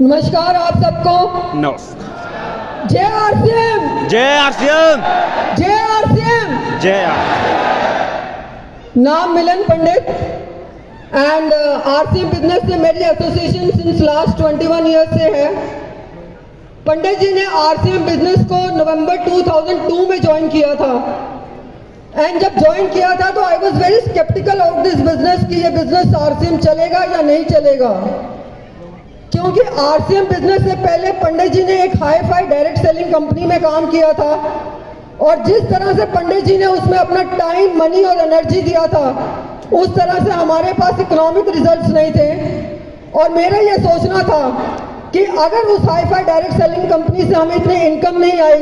नमस्कार आप सबको। नमस्कार। जय आरसीएम, जय आरसीएम, जय आरसीएम। जय नाम मिलन पंडित एंड आरसीएम बिजनेस से मेरी एसोसिएशन सिंस लास्ट 21 ईयर्स से है। पंडित जी ने आरसीएम बिजनेस को नवंबर 2002 में ज्वाइन किया था एंड जब ज्वाइन किया था तो I was very sceptical of this business कि ये बिजनेस आरसीएम चलेगा या नहीं चलेगा, क्योंकि आरसीएम बिजनेस से पहले पंडित जी ने एक hi fi direct selling company में काम किया था और जिस तरह से पंडित जी ने उसमें अपना टाइम, मनी और एनर्जी दिया था उस तरह से हमारे पास इकोनॉमिक रिजल्ट्स नहीं थे। और मेरा ये सोचना था कि अगर उस hi fi direct selling company से हमें इतनी इनकम नहीं आई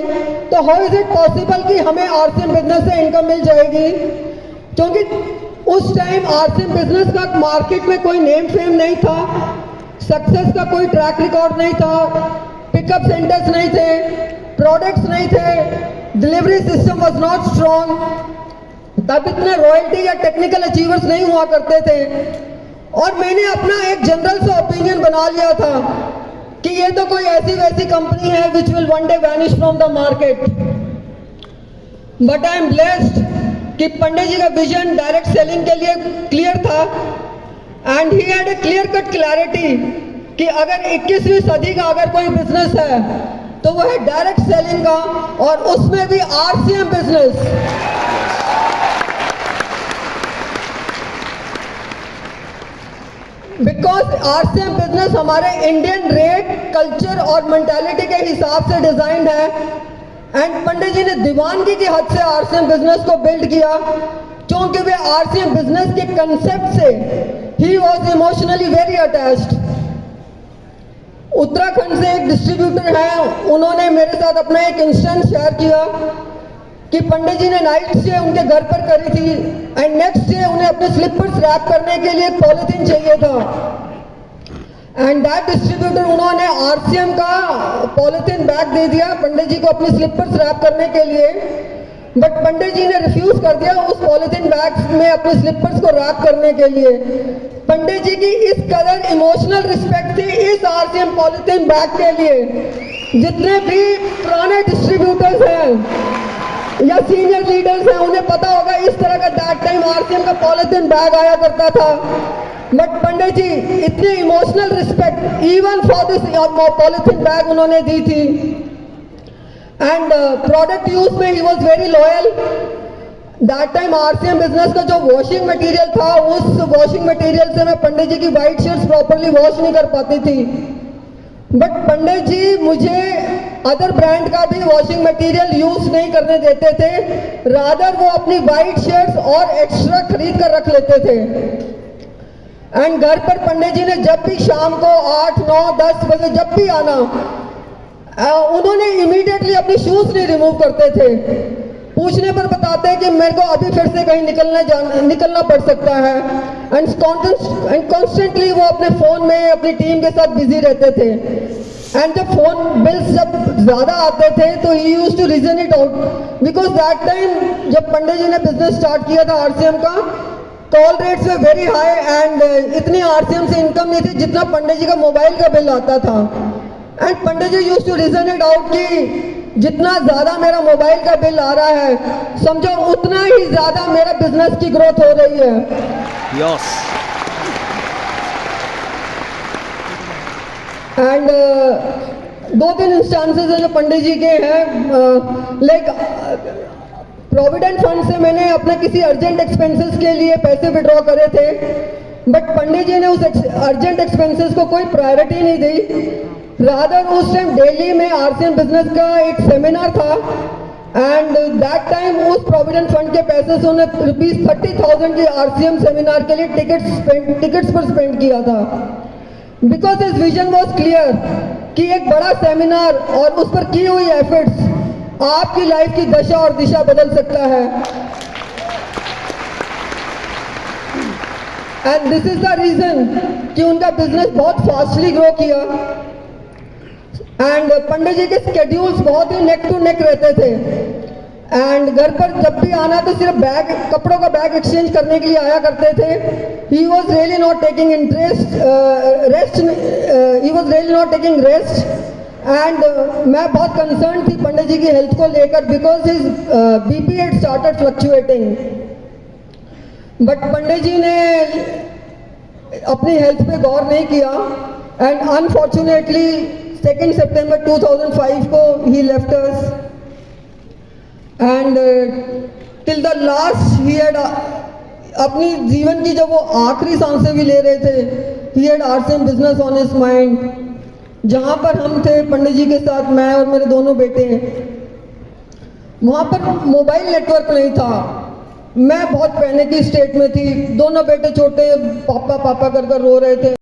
तो हाउ इज इट पॉसिबल कि हमें आरसीएम बिजनेस से इनकम मिल जाएगी, क्योंकि उस टाइम आरसीएम बिजनेस का मार्केट में कोई नेम फेम नहीं था, सक्सेस का कोई ट्रैक रिकॉर्ड नहीं था, पिकअप सेंटर्स नहीं थे, प्रोडक्ट्स नहीं थे, delivery system was not strong, तब इतने रॉयल्टी या टेक्निकल अचीवर्स नहीं हुआ करते थे। और मैंने अपना एक जनरल सा ओपिनियन बना लिया था कि ये तो कोई ऐसी वैसी कंपनी है which will one day vanish from the market. But I am blessed कि पंडित जी का विजन डायरेक्ट सेलिंग के लिए क्लियर था and he had a clear cut clarity कि अगर 21वीं सदी का अगर कोई बिजनेस है तो वो है डायरेक्ट सेलिंग का, और उसमें भी RCM business. Because RCM business हमारे इंडियन रेट, कल्चर और मेंटालिटी के हिसाब से डिजाइंड है एंड पंडित जी ने दीवानगी की हद से आरसीएम बिजनेस को बिल्ड किया, क्योंकि वे आरसीएम बिजनेस के कंसेप्ट से he was emotionally very attached. Uttarakhand से एक डिस्ट्रीब्यूटर है, उन्होंने मेरे साथ अपना एक इंस्टेंस शेयर किया कि पंडित जी ने नाइट स्टे उनके घर पर करी थी एंड नेक्स्ट डे उन्हें अपने स्लीपर्स रैप करने के लिए एक पॉलिथीन चाहिए था एंड दैट डिस्ट्रीब्यूटर उन्होंने आरसीएम का पॉलिथीन बैग दे दिया पंडित जी को अपनी स्लीपर्स रैप करने के लिए, बट पंडित जी ने रिफ्यूज कर दिया उस पॉलिथीन बैग में अपने स्लीपर्स को रैप करने के लिए। पंडित जी की इस कदर इमोशनल रिस्पेक्ट थी इस आरसीएम पॉलिथीन बैग के लिए। जितने भी पुराने डिस्ट्रीब्यूटर्स हैं या सीनियर लीडर्स हैं उन्हें पता होगा इस तरह का दैट टाइम आरसीएम का पॉलिथीन बैग आया करता था, बट पंडित जी इतनी emotional respect even for this polythene bag उन्होंने दी थी। एंड प्रोडक्ट यूज में he was very loyal. That time RCM business का जो वॉशिंग मटेरियल था उस वॉशिंग मटेरियल से मैं पंडित जी की वाइट शर्ट्स प्रॉपरली वॉश नहीं कर पाती थी, बट पंडित जी मुझे अदर ब्रांड का भी वॉशिंग मटेरियल यूज नहीं करने देते थे, रादर वो अपनी वाइट शर्ट्स और एक्स्ट्रा खरीद कर रख लेते थे। एंड घर पर पंडित जी ने जब भी शाम को 8, 9, 10 बजे जब भी आना, उन्होंने इमीडिएटली अपनी शूज नहीं रिमूव करते थे। पूछने पर बताते हैं कि मेरे को अभी फिर से कहीं निकलना पड़ सकता है एंड कॉन्स्टेंटली वो अपने फोन में अपनी टीम के साथ बिजी रहते थे। एंड जब फोन बिल्स जब ज्यादा आते थे तो he used to reason it out, because that time जब पंडित जी ने बिजनेस स्टार्ट किया था आरसीएम का, call rates way very high and इतनी आरसीएम से इनकम नहीं थी जितना पंडित जी का मोबाइल का बिल आता था। And Pandit ji used to reason it out कि जितना ज्यादा मेरा मोबाइल का बिल आ रहा है समझो उतना ही ज्यादा मेरा बिजनेस की ग्रोथ हो रही है। यस। एंड 2-3 इंस्टांसेस हैं जो पंडित जी के हैं, लाइक प्रोविडेंट फंड से मैंने अपने किसी अर्जेंट एक्सपेंसेस के लिए पैसे विड्रॉ करे थे, बट पंडित जी ने उस अर्जेंट एक्सपेंसेस को कोई प्रायोरिटी नहीं दी, रादर उस टाइम दिल्ली में आरसीएम बिजनेस का एक सेमिनार था एंड दैट टाइम उस प्रोविडेंट फंड के पैसे से उन्हें ₹30,000 की आरसीएम सेमिनार के लिए टिकट्स पर स्पेंड किया था। Because his vision was clear कि एक बड़ा सेमिनार और उस पर की हुई एफर्ट्स आपकी लाइफ की दशा और दिशा बदल सकता है। And this is the reason कि उनका बिजनेस बहुत फास्टली ग्रो किया एंड पंडित जी के स्केड्यूल्स बहुत ही नेक टू नेक रहते थे एंड घर पर जब भी आना तो सिर्फ बैग, कपड़ों का बैग एक्सचेंज करने के लिए आया करते थे. He was really not taking rest. And मैं बहुत कंसर्न थी पंडित जी की हेल्थ को लेकर, because his BP had started fluctuating. But Pandit ji ने अपनी हेल्थ पे गौर नहीं किया एंड अनफॉर्चुनेटली 2 सितंबर 2005 को he left us. And till the last he had, अपनी जीवन की जब वो आखिरी सांसें भी ले रहे थे, he had RCM business on his mind. जहाँ पर हम थे पंडित जी के साथ, मैं और मेरे दोनों बेटे, वहाँ पर मोबाइल नेटवर्क नहीं था. मैं बहुत पैनिक की स्टेट में थी. दोनों बेटे छोटे पापा पापा कर रो रहे थे.